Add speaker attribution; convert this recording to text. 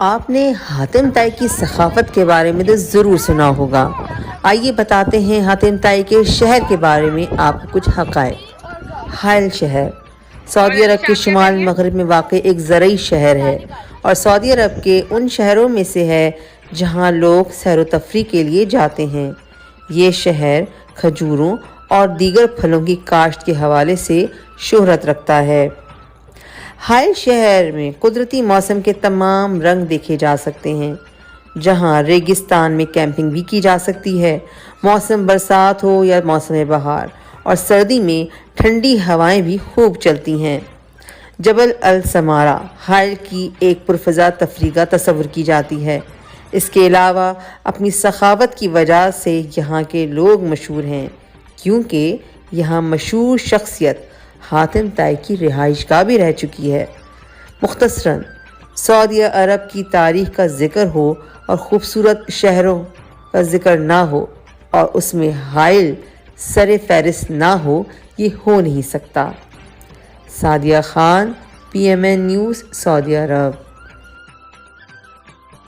Speaker 1: آپ نے حاتم طائی کی ثقافت کے بارے میں تو ضرور سنا ہوگا۔ آئیے بتاتے ہیں حاتم طائی کے شہر کے بارے میں آپ کو کچھ حقائق۔ حائل شہر سعودی عرب کے شمال مغرب میں واقع ایک زرعی شہر ہے اور سعودی عرب کے ان شہروں میں سے ہے جہاں لوگ سیر و تفریح کے لیے جاتے ہیں۔ یہ شہر کھجوروں اور دیگر پھلوں کی کاشت کے حوالے سے شہرت رکھتا ہے۔ حائل شہر میں قدرتی موسم کے تمام رنگ دیکھے جا سکتے ہیں، جہاں ریگستان میں کیمپنگ بھی کی جا سکتی ہے، موسم برسات ہو یا موسم بہار، اور سردی میں ٹھنڈی ہوائیں بھی خوب چلتی ہیں۔ جبل السمارہ حائل کی ایک پرفضا تفریح کا تصور کی جاتی ہے۔ اس کے علاوہ اپنی سخاوت کی وجہ سے یہاں کے لوگ مشہور ہیں، کیونکہ یہاں مشہور شخصیت حاتم طائی کی رہائش گاہ بھی رہ چکی ہے۔ مختصراً سعودی عرب کی تاریخ کا ذکر ہو اور خوبصورت شہروں کا ذکر نہ ہو اور اس میں حائل سر فہرست نہ ہو، یہ ہو نہیں سکتا۔ سعدیہ خان، PMN نیوز، سعودی عرب۔